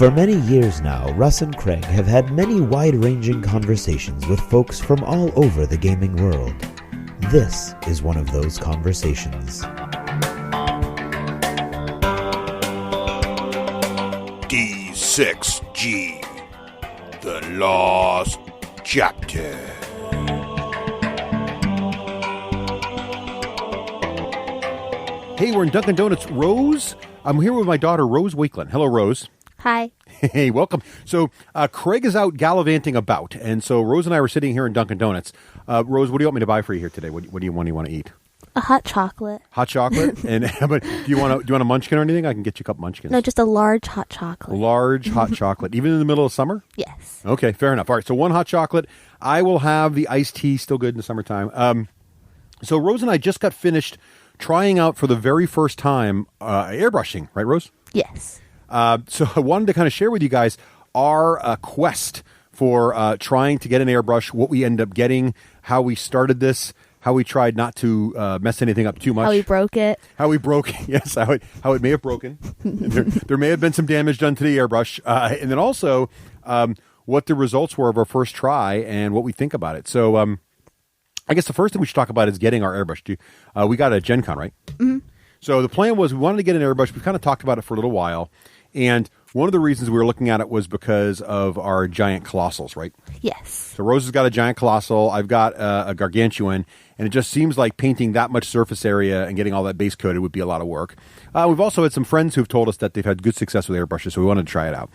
For many years now, Russ and Craig have had many wide-ranging conversations with folks from all over the gaming world. This is one of those conversations. D6G, the Lost Chapter. Hey, we're in Dunkin' Donuts. Rose, I'm here with my daughter, Rose Wakeland. Hello, Rose. Hi. Hey, welcome. So, Craig is out gallivanting about, and so Rose and I were sitting here in Dunkin' Donuts. Rose, what do you want me to buy for you here today? What do you want to eat? A hot chocolate. Hot chocolate? And but do you want a munchkin or anything? I can get you a couple munchkins. No, just a large hot chocolate. Large hot chocolate, even in the middle of summer? Yes. Okay, fair enough. All right, so one hot chocolate. I will have the iced tea, still good in the summertime. So Rose and I just got finished trying out for the very first time airbrushing, right, Rose? Yes. So I wanted to kind of share with you guys our quest for trying to get an airbrush, what we ended up getting, how we started this, how we tried not to mess anything up too much. How we broke it. Yes, how it may have broken. there may have been some damage done to the airbrush. And then also what the results were of our first try and what we think about it. So I guess the first thing we should talk about is getting our airbrush. We got a Gen Con, right? Mm-hmm. So the plan was we wanted to get an airbrush. We kind of talked about it for a little while. And one of the reasons we were looking at it was because of our giant colossals, right? Yes. So Rose has got a giant colossal. I've got a gargantuan. And it just seems like painting that much surface area and getting all that base coated would be a lot of work. We've also had some friends who've told us that they've had good success with airbrushes, so we wanted to try it out.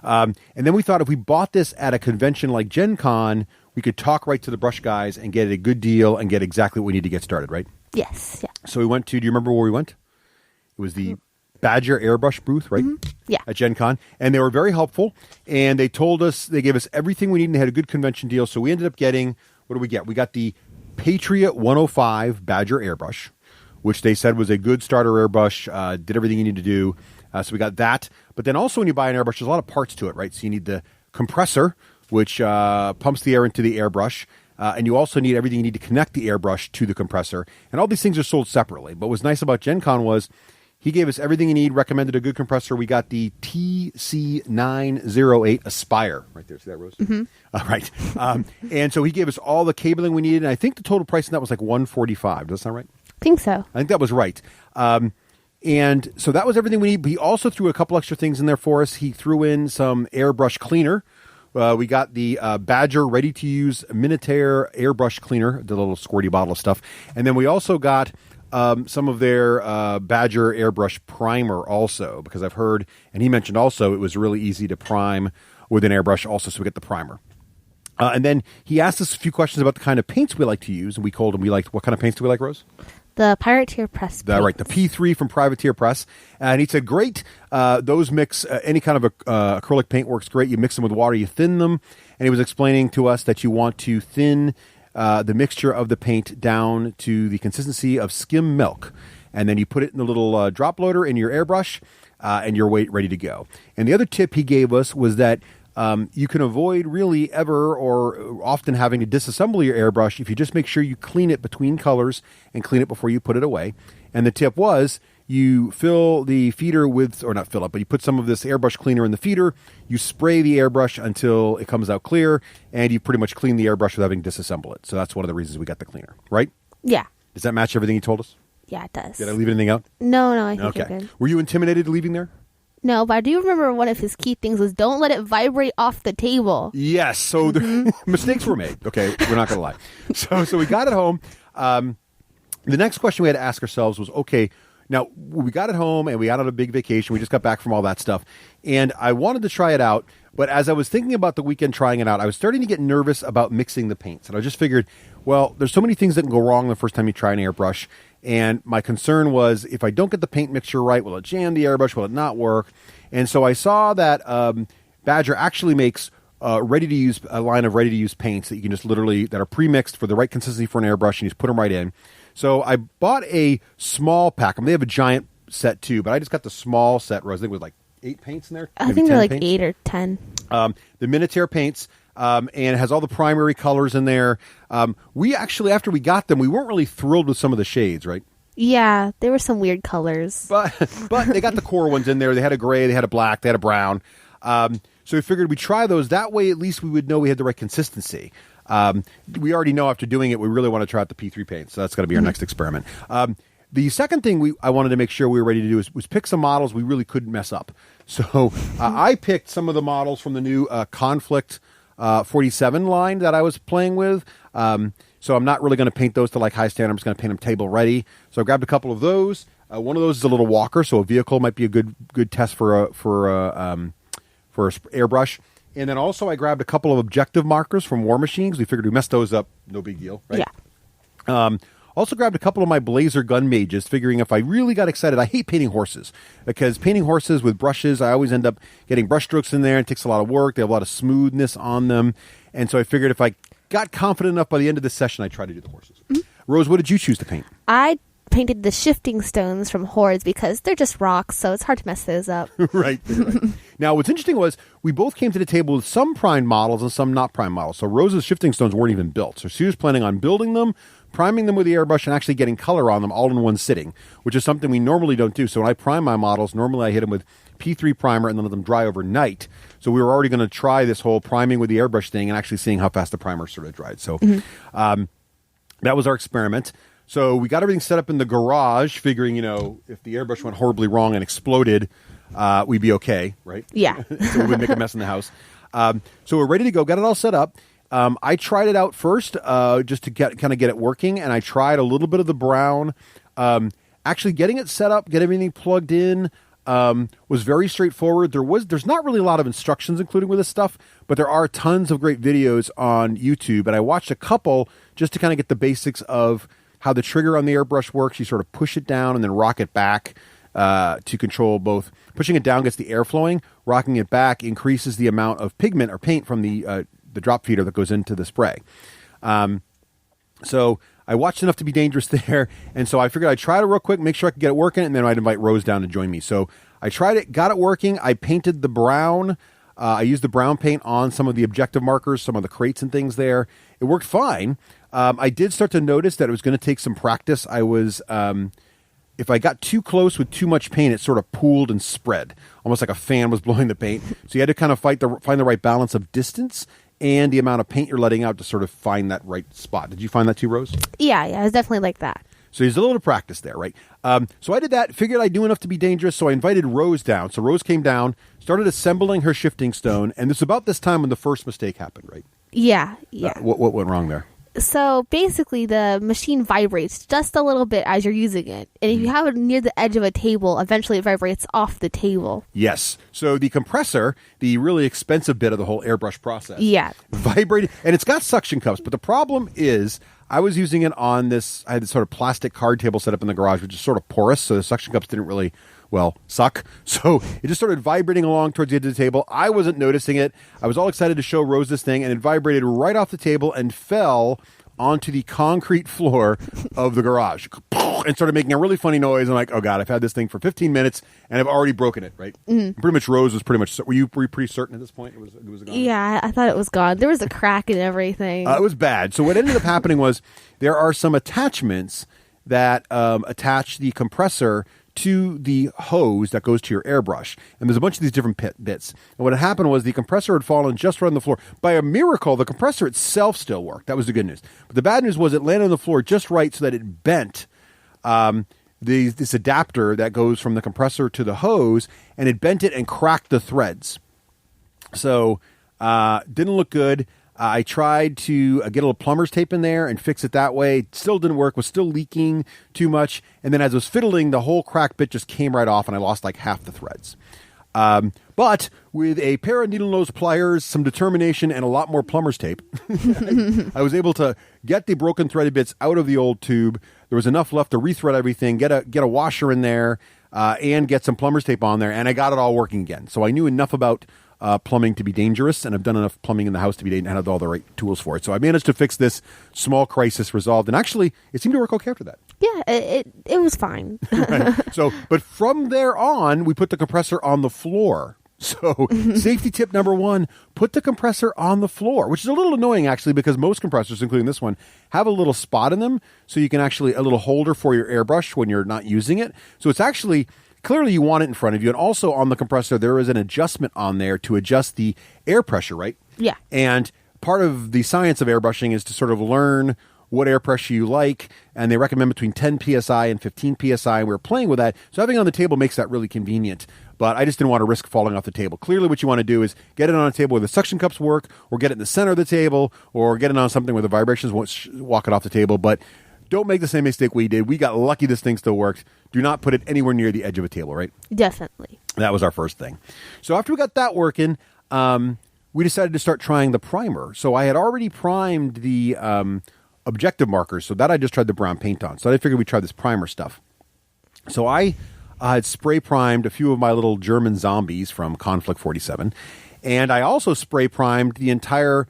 And then we thought if we bought this at a convention like Gen Con, we could talk right to the brush guys and get a good deal and get exactly what we need to get started, right? Yes. Yeah. So we went to, do you remember where we went? It was the Badger Airbrush booth, right? Mm-hmm. Yeah. At Gen Con. And they were very helpful. And they told us, they gave us everything we needed and had a good convention deal. So we ended up getting, what did we get? We got the Patriot 105 Badger Airbrush, which they said was a good starter airbrush, did everything you need to do. So we got that. But then also when you buy an airbrush, there's a lot of parts to it, right? So you need the compressor, which pumps the air into the airbrush. And you also need everything you need to connect the airbrush to the compressor. And all these things are sold separately. But what's nice about Gen Con was he gave us everything you need, recommended a good compressor. We got the TC908 Aspire. Right there. See that, Rose? Mm-hmm. All right. And so he gave us all the cabling we needed. And I think the total price on that was like $145. Does that sound right? I think so. I think that was right. And so that was everything we need. He also threw a couple extra things in there for us. He threw in some airbrush cleaner. We got the Badger ready-to-use Minotaur airbrush cleaner, the little squirty bottle of stuff. And then we also got some of their Badger airbrush primer also, because I've heard, and he mentioned also, it was really easy to prime with an airbrush also, so we get the primer. And then he asked us a few questions about the kind of paints we like to use, and we told him we liked, what kind of paints do we like, Rose? The Privateer Press paints. Right, the P3 from Privateer Press. And he said, great, those mix, any kind of acrylic paint works great. You mix them with water, you thin them. And he was explaining to us that you want to thin the mixture of the paint down to the consistency of skim milk. And then you put it in the little drop loader in your airbrush, and you're ready to go. And the other tip he gave us was that you can avoid really ever or often having to disassemble your airbrush if you just make sure you clean it between colors and clean it before you put it away. And the tip was you fill the feeder with, or not fill it, but you put some of this airbrush cleaner in the feeder, you spray the airbrush until it comes out clear, and you pretty much clean the airbrush without having to disassemble it. So that's one of the reasons we got the cleaner, right? Yeah. Does that match everything he told us? Yeah, it does. Did I leave anything out? No, I think you're Okay. good. Were you intimidated leaving there? No, but I do remember one of his key things was don't let it vibrate off the table. Yes. So mistakes were made. Okay. We're not going to lie. So we got it home. The next question we had to ask ourselves was, okay, now we got it home and we got on a big vacation. We just got back from all that stuff. And I wanted to try it out. But as I was thinking about the weekend trying it out, I was starting to get nervous about mixing the paints. And I just figured, well, there's so many things that can go wrong the first time you try an airbrush. And my concern was, if I don't get the paint mixture right, will it jam the airbrush? Will it not work? And so I saw that Badger actually makes a line of ready-to-use paints that you can just literally, that are pre-mixed for the right consistency for an airbrush, and you just put them right in. So I bought a small pack. I mean, they have a giant set too, but I just got the small set, Rose. I think it was like 8 paints in there. I think they're like paints. 8 or 10. The Minotaur paints. And it has all the primary colors in there. We actually, after we got them, we weren't really thrilled with some of the shades, right? Yeah, there were some weird colors. But they got the core ones in there. They had a gray, they had a black, they had a brown. So we figured we'd try those. That way, at least we would know we had the right consistency. We already know after doing it, we really want to try out the P3 paint. So that's going to be our next experiment. The second thing I wanted to make sure we were ready to do was pick some models we really couldn't mess up. So I picked some of the models from the new Conflict 47 line that I was playing with. So I'm not really going to paint those to like high standard. I'm just going to paint them table ready. So I grabbed a couple of those. One of those is a little walker, so a vehicle might be a good test for a airbrush. And then also I grabbed a couple of objective markers from War Machines. We figured we messed those up. No big deal, right? Yeah. Also grabbed a couple of my Blazer gun mages, figuring if I really got excited, I hate painting horses, because painting horses with brushes, I always end up getting brush strokes in there. It takes a lot of work. They have a lot of smoothness on them. And so I figured if I got confident enough by the end of this session, I'd try to do the horses. Rose, what did you choose to paint? I painted the shifting stones from Hordes because they're just rocks, so it's hard to mess those up. Right. Now, what's interesting was we both came to the table with some prime models and some not prime models. So Rose's shifting stones weren't even built. So she was planning on building them, priming them with the airbrush, and actually getting color on them all in one sitting, which is something we normally don't do. So when I prime my models, normally I hit them with P3 primer and then let them dry overnight. So we were already going to try this whole priming with the airbrush thing and actually seeing how fast the primer sort of dried. So that was our experiment. So we got everything set up in the garage, figuring, if the airbrush went horribly wrong and exploded, we'd be okay, right? Yeah. So we would make a mess in the house. So we're ready to go. Got it all set up. I tried it out first just to get it working, and I tried a little bit of the brown. Actually, getting it set up, get everything plugged in, was very straightforward. There's not really a lot of instructions included with this stuff, but there are tons of great videos on YouTube, and I watched a couple just to kind of get the basics of how the trigger on the airbrush works. You sort of push it down and then rock it back to control both. Pushing it down gets the air flowing. Rocking it back increases the amount of pigment or paint from the drop feeder that goes into the spray. So I watched enough to be dangerous there, and so I figured I'd try it real quick, make sure I could get it working, and then I'd invite Rose down to join me. So I tried it, got it working. I painted the brown. I used the brown paint on some of the objective markers, some of the crates and things there. It worked fine. I did start to notice that it was going to take some practice. I was, if I got too close with too much paint, it sort of pooled and spread, almost like a fan was blowing the paint. So you had to kind of find the right balance of distance and the amount of paint you're letting out to sort of find that right spot. Did you find that too, Rose? Yeah, it was definitely like that. So there's a little practice there, right? So I did that, figured I'd do enough to be dangerous, so I invited Rose down. So Rose came down, started assembling her shifting stone, and this was about this time when the first mistake happened, right? Yeah. What went wrong there? So basically, the machine vibrates just a little bit as you're using it. And if you have it near the edge of a table, eventually it vibrates off the table. Yes. So the compressor, the really expensive bit of the whole airbrush process, vibrated. And it's got suction cups. But the problem is, I was using it on this, I had this sort of plastic card table set up in the garage, which is sort of porous. So the suction cups didn't really, suck. So it just started vibrating along towards the edge of the table. I wasn't noticing it. I was all excited to show Rose this thing, and it vibrated right off the table and fell onto the concrete floor of the garage and started making a really funny noise. I'm like, oh God, I've had this thing for 15 minutes and I've already broken it, right? Mm-hmm. Pretty much Rose was were you pretty certain at this point it was gone? Yeah, I thought it was gone. There was a crack and everything. It was bad. So what ended up happening was there are some attachments that attach the compressor to the hose that goes to your airbrush. And there's a bunch of these different bits. And what had happened was the compressor had fallen just right on the floor. By a miracle, the compressor itself still worked. That was the good news. But the bad news was it landed on the floor just right so that it bent this adapter that goes from the compressor to the hose, and it bent it and cracked the threads. So didn't look good. I tried to get a little plumber's tape in there and fix it that way. It still didn't work, was still leaking too much. And then as I was fiddling, the whole crack bit just came right off and I lost like half the threads. But with a pair of needle nose pliers, some determination, and a lot more plumber's tape, I was able to get the broken threaded bits out of the old tube. There was enough left to rethread everything, get a washer in there, and get some plumber's tape on there, and I got it all working again. So I knew enough about plumbing to be dangerous, and I've done enough plumbing in the house to be dangerous and had all the right tools for it. So I managed to fix this small crisis resolved, and actually, it seemed to work okay after that. Yeah, it was fine. Right. But from there on, we put the compressor on the floor. So safety tip number 1, put the compressor on the floor, which is a little annoying actually because most compressors, including this one, have a little spot in them so you can actually, a little holder for your airbrush when you're not using it. So it's actually clearly you want it in front of you. And also on the compressor, there is an adjustment on there to adjust the air pressure, right? Yeah. And part of the science of airbrushing is to sort of learn what air pressure you like, and they recommend between 10 psi and 15 psi, and we were playing with that. So having it on the table makes that really convenient, but I just didn't want to risk falling off the table. Clearly what you want to do is get it on a table where the suction cups work, or get it in the center of the table, or get it on something where the vibrations won't walk it off the table, but don't make the same mistake we did. We got lucky this thing still worked. Do not put it anywhere near the edge of a table, right? Definitely. That was our first thing. So after we got that working, we decided to start trying the primer. So I had already primed the objective markers, so that I just tried the brown paint on. So I figured we'd try this primer stuff. So I had spray primed a few of my little German zombies from Conflict 47, and I also spray primed the entire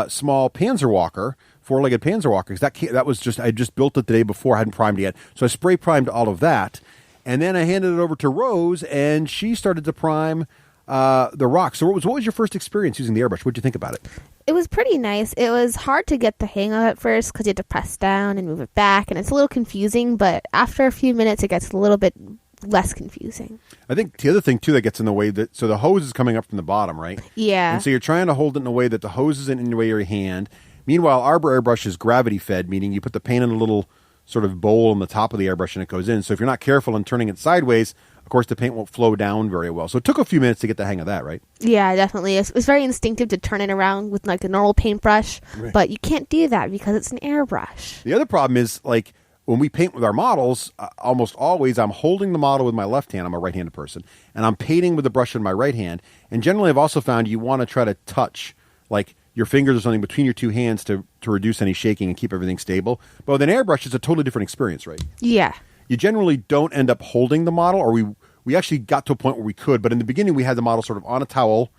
small Panzer Walker, four-legged Panzer Walker, because that was just, I just built it the day before, I hadn't primed it yet. So I spray primed all of that, and then I handed it over to Rose, and she started to prime the rock. So what was your first experience using the airbrush? What did you think about it? It was pretty nice. It was hard to get the hang of at first because you had to press down and move it back, and it's a little confusing, but after a few minutes it gets a little bit less confusing. I think the other thing too that gets in the way, so the hose is coming up from the bottom, right? Yeah. And so you're trying to hold it in a way that the hose isn't in the way of your hand. Meanwhile, our airbrush is gravity fed, meaning you put the paint in a little sort of bowl on the top of the airbrush and it goes in. So if you're not careful in turning it sideways, of course the paint won't flow down very well. So it took a few minutes to get the hang of that, right? Yeah, definitely. It's very instinctive to turn it around with like a normal paintbrush, right. But you can't do that because it's an airbrush. The other problem is, like, when we paint with our models, almost always I'm holding the model with my left hand. I'm a right-handed person. And I'm painting with the brush in my right hand. And generally I've also found you want to try to touch, like, your fingers or something between your two hands to reduce any shaking and keep everything stable. But with an airbrush, it's a totally different experience, right? Yeah. You generally don't end up holding the model, or we actually got to a point where we could, but in the beginning we had the model sort of on a towel,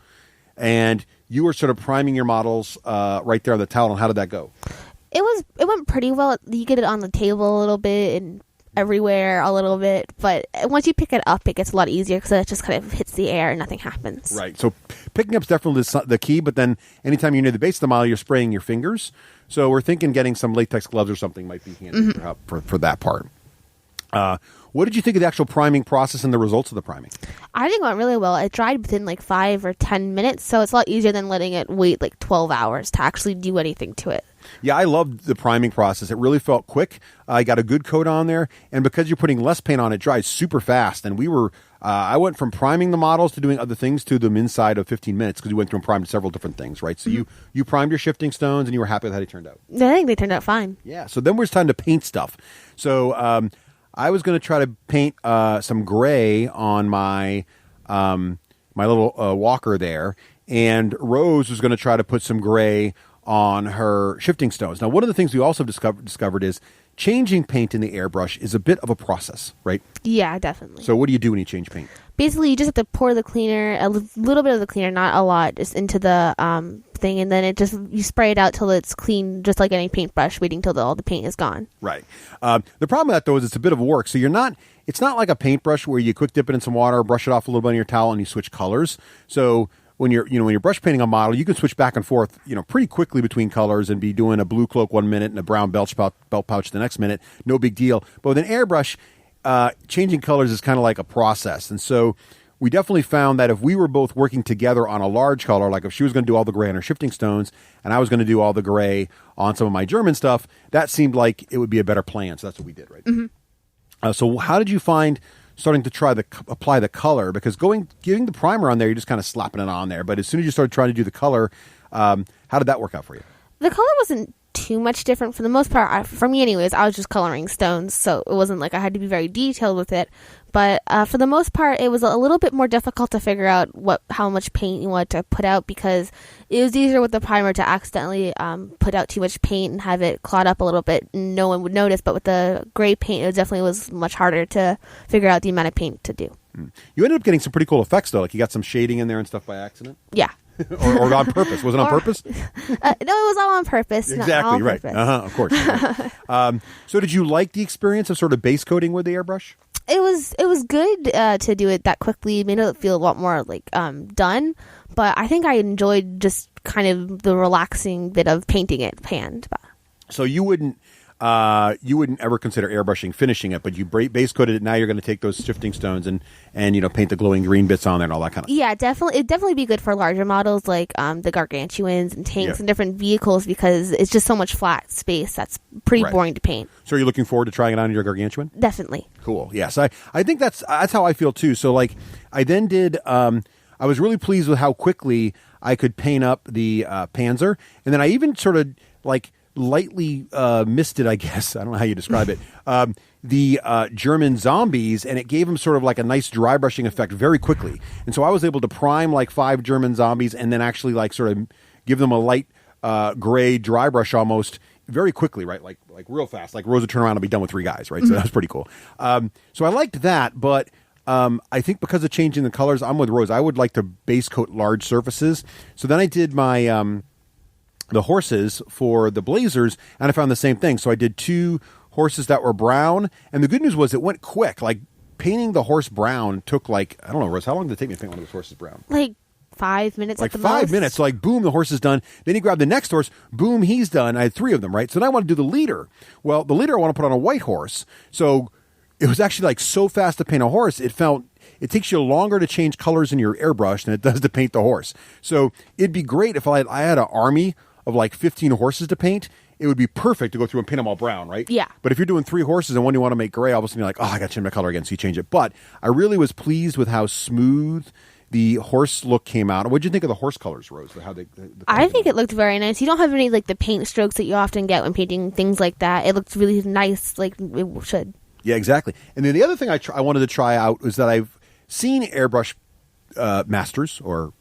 and you were sort of priming your models right there on the towel. And how did that go? It went pretty well. You get it on the table a little bit and everywhere a little bit, but once you pick it up, it gets a lot easier because it just kind of hits the air and nothing happens. Right. So picking up's definitely the key, but then anytime you're near the base of the model, you're spraying your fingers. So we're thinking getting some latex gloves or something might be handy for that part. What did you think of the actual priming process and the results of the priming? I think it went really well. It dried within like 5 or 10 minutes, so it's a lot easier than letting it wait like 12 hours to actually do anything to it. Yeah, I loved the priming process. It really felt quick. I got a good coat on there, and because you're putting less paint on, it dries super fast. And we were, I went from priming the models to doing other things to them inside of 15 minutes because we went through and primed several different things, right? So you primed your shifting stones, and you were happy with how they turned out. I think they turned out fine. Yeah, so then it was time to paint stuff. So I was going to try to paint some gray on my my little walker there, and Rose was going to try to put some gray on her shifting stones. Now, one of the things we also discovered is changing paint in the airbrush is a bit of a process, right? Yeah, definitely. So what do you do when you change paint? Basically, you just have to pour the cleaner, a little bit of the cleaner, not a lot, just into the thing, and then you spray it out till it's clean, just like any paintbrush, waiting till all the paint is gone. Right. The problem with that, though, is it's a bit of work. So it's not like a paintbrush where you quick dip it in some water, brush it off a little bit on your towel, and you switch colors. So when you're brush painting a model, you can switch back and forth, pretty quickly between colors and be doing a blue cloak 1 minute and a brown belt pouch the next minute. No big deal. But with an airbrush, changing colors is kind of like a process. And so we definitely found that if we were both working together on a large color, like if she was going to do all the gray on her shifting stones and I was going to do all the gray on some of my German stuff, that seemed like it would be a better plan. So that's what we did, right? Mm-hmm. So how did you find starting to apply the color? Because getting the primer on there, you're just kind of slapping it on there. But as soon as you started trying to do the color, how did that work out for you? The color wasn't too much different for the most part. For me anyways, I was just coloring stones, so it wasn't like I had to be very detailed with it. But for the most part, it was a little bit more difficult to figure out how much paint you wanted to put out, because it was easier with the primer to accidentally put out too much paint and have it clot up a little bit and no one would notice. But with the gray paint, it definitely was much harder to figure out the amount of paint to do. You ended up getting some pretty cool effects, though. Like you got some shading in there and stuff by accident? Yeah. or on purpose. Was it on purpose? No, it was all on purpose. Exactly, right. Of course. So did you like the experience of sort of base coating with the airbrush? It was good to do it that quickly. It made it feel a lot more like done. But I think I enjoyed just kind of the relaxing bit of painting it hand. So you wouldn't you wouldn't ever consider airbrushing finishing it, but you base coated it. Now you're going to take those shifting stones and paint the glowing green bits on there and all that kind of stuff. Yeah, definitely. It'd definitely be good for larger models like the gargantuans and tanks and different vehicles because it's just so much flat space that's pretty boring to paint. So are you looking forward to trying it on your gargantuan? Definitely. Cool. Yes, I think that's how I feel too. So like I then did. I was really pleased with how quickly I could paint up the Panzer, and then I even sort of like lightly misted, I guess. I don't know how you describe it. The German zombies, and it gave them sort of like a nice dry brushing effect very quickly. And so I was able to prime like 5 German zombies and then actually like sort of give them a light gray dry brush almost very quickly, right? Like real fast. Like Rose would turn around and be done with 3 guys, right? Mm-hmm. So that was pretty cool. So I liked that, but I think because of changing the colors, I'm with Rose. I would like to base coat large surfaces. So then I did my the horses for the blazers, and I found the same thing. So I did 2 horses that were brown, and the good news was it went quick. Like painting the horse brown took like, I don't know, Rose, how long did it take me to paint one of those horses brown? Like 5 minutes. Like at the 5 most. minutes. So like boom, the horse is done. Then you grab the next horse, boom, he's done. I had 3 of them, right? So then I want to do the leader. Well, the leader I want to put on a white horse. So it was actually like so fast to paint a horse. It takes you longer to change colors in your airbrush than it does to paint the horse. So it'd be great if I had an army of like 15 horses to paint. It would be perfect to go through and paint them all brown, right? Yeah. But if you're doing 3 horses and one you want to make gray, all of a sudden you're like, oh, I got to change my color again, so you change it. But I really was pleased with how smooth the horse look came out. What did you think of the horse colors, Rose? I think it looked very nice. You don't have any like the paint strokes that you often get when painting things like that. It looked really nice, like it should. Yeah, exactly. And then the other thing I wanted to try out was that I've seen airbrush masters or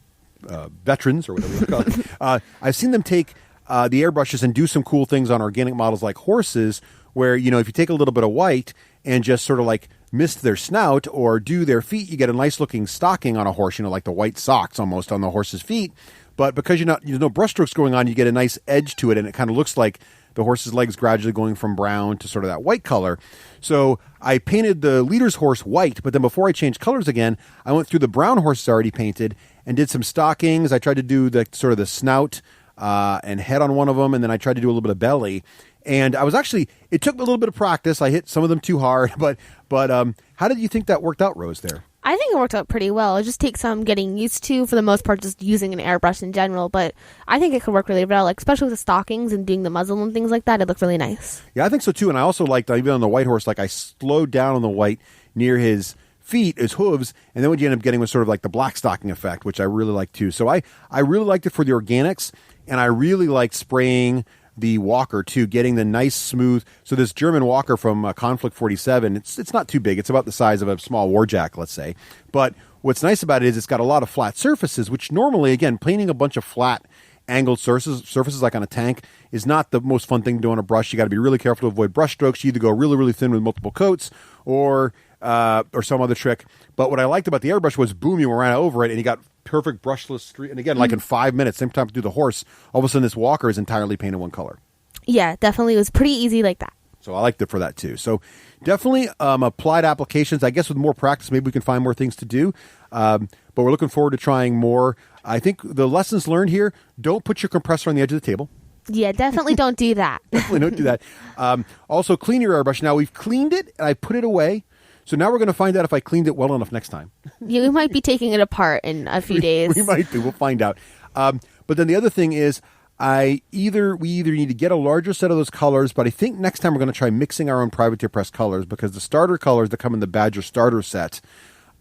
veterans or whatever you call it. I've seen them take the airbrushes and do some cool things on organic models like horses where, if you take a little bit of white and just sort of like mist their snout or do their feet, you get a nice looking stocking on a horse, like the white socks almost on the horse's feet. But because there's no brush strokes going on, you get a nice edge to it, and it kind of looks like the horse's legs gradually going from brown to sort of that white color. So I painted the leader's horse white, but then before I changed colors again, I went through the brown horses already painted and did some stockings. I tried to do the sort of the snout and head on one of them, and then I tried to do a little bit of belly. And it took a little bit of practice. I hit some of them too hard, but how did you think that worked out, Rose, there? I think it worked out pretty well. It just takes some getting used to, for the most part, just using an airbrush in general. But I think it could work really well, like especially with the stockings and doing the muzzle and things like that. It looked really nice. Yeah, I think so too. And I also liked, even on the white horse, like I slowed down on the white near his feet, his hooves, and then what you end up getting was sort of like the black stocking effect, which I really liked too. So I really liked it for the organics, and I really liked spraying the walker too, getting the nice smooth. So this German walker from Conflict 47, it's not too big. It's about the size of a small warjack, let's say. But what's nice about it is it's got a lot of flat surfaces, which normally, again, painting a bunch of flat angled surfaces like on a tank is not the most fun thing to do on a brush. You got to be really careful to avoid brush strokes. You either go really, really thin with multiple coats or some other trick. But what I liked about the airbrush was, boom, you ran over it and you got perfect brushless streak. And again, like in 5 minutes, same time to do the horse, all of a sudden this walker is entirely painted one color. Yeah, definitely. It was pretty easy like that. So I liked it for that too. So definitely applied applications. I guess with more practice, maybe we can find more things to do. But we're looking forward to trying more. I think the lessons learned here, don't put your compressor on the edge of the table. Yeah, definitely don't do that. Definitely don't do that. Also, clean your airbrush. Now, we've cleaned it, and I put it away. So now we're going to find out if I cleaned it well enough next time. Yeah, we might be taking it apart in a few days. We might be. We'll find out. But then the other thing is, we either need to get a larger set of those colors, but I think next time we're going to try mixing our own privateer press colors, because the starter colors that come in the Badger starter set,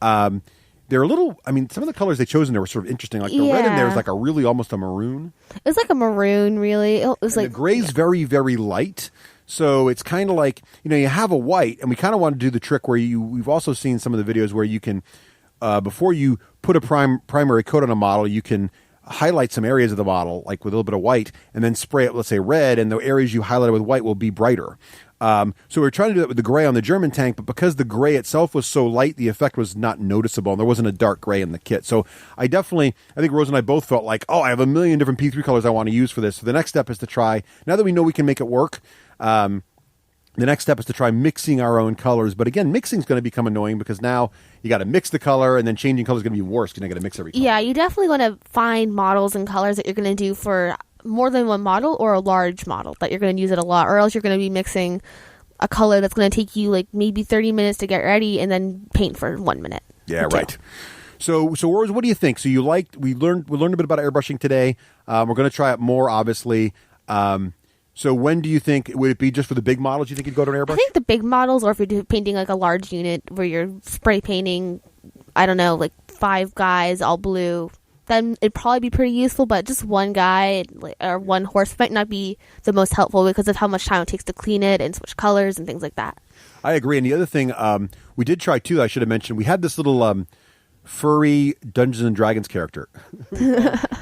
they're a little, some of the colors they chose in there were sort of interesting. Like the red in there is like a really almost a maroon. It was like a maroon, really. It was like the gray's very, very light. So it's kind of like, you have a white, and we kind of want to do the trick where we've also seen some of the videos where you can, before you put a primary coat on a model, you can highlight some areas of the model, like with a little bit of white, and then spray it, let's say red, and the areas you highlighted with white will be brighter. So we're trying to do that with the gray on the German tank, but because the gray itself was so light, the effect was not noticeable, and there wasn't a dark gray in the kit. So I think Rose and I both felt like, I have a million different P3 colors I want to use for this. So the next step is to try, now that we know we can make it work, the next step is to try mixing our own colors. But again, mixing is going to become annoying because now you got to mix the color, and then changing color is going to be worse because you got to mix every color. Yeah, you definitely want to find models and colors that you're going to do for more than one model or a large model that you're going to use it a lot, or else you're going to be mixing a color that's going to take you like maybe 30 minutes to get ready and then paint for 1 minute. Yeah, right. So Rose, what do you think? So we learned a bit about airbrushing today. We're going to try it more, obviously. So when do you think, would it be just for the big models you think you'd go to an airbrush? I think the big models, or if you're painting like a large unit where you're spray painting, I don't know, like 5 guys all blue, then it'd probably be pretty useful. But just one guy or one horse might not be the most helpful because of how much time it takes to clean it and switch colors and things like that. I agree. And the other thing we did try too, I should have mentioned, we had this little furry Dungeons and Dragons character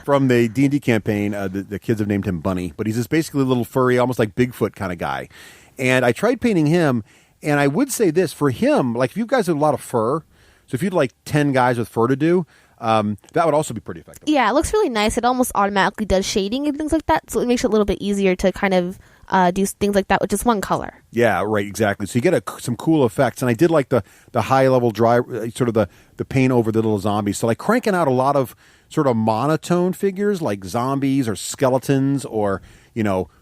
from the D&D campaign. The kids have named him Bunny, but he's this basically little furry, almost like Bigfoot kind of guy. And I tried painting him, and I would say this for him, like if you guys have a lot of fur, so if you'd like 10 guys with fur to do, that would also be pretty effective. Yeah, it looks really nice. It almost automatically does shading and things like that, so it makes it a little bit easier to kind of do things like that with just one color. Yeah, right, exactly. So you get some cool effects. And I did like the high-level dry, sort of the paint over the little zombies. So like cranking out a lot of sort of monotone figures like zombies or skeletons or,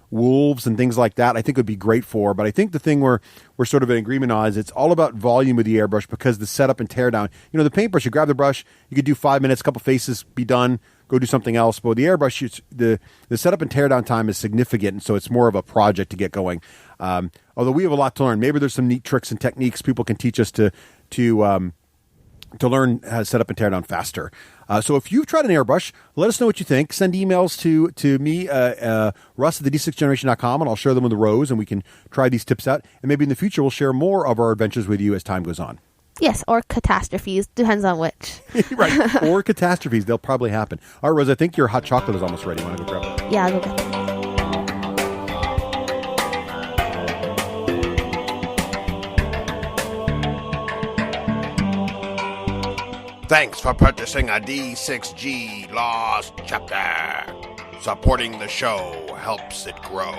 wolves and things like that, I think would be great for. But I think the thing we're sort of in agreement on is it's all about volume with the airbrush, because the setup and teardown, the paintbrush, you grab the brush, you could do 5 minutes, a couple faces, be done, go do something else. But with the airbrush, the setup and teardown time is significant, and so it's more of a project to get going. Although we have a lot to learn. Maybe there's some neat tricks and techniques people can teach us to learn how to set up and tear down faster. So if you've tried an airbrush, let us know what you think. Send emails to me, Russ at the D6Generation.com, and I'll share them with Rose, and we can try these tips out. And maybe in the future, we'll share more of our adventures with you as time goes on. Yes, or catastrophes. Depends on which. Right. Or catastrophes. They'll probably happen. All right, Rose, I think your hot chocolate is almost ready. You want to go grab it? Yeah, I'll go get it. Thanks for purchasing a D6G Lost Chapter. Supporting the show helps it grow.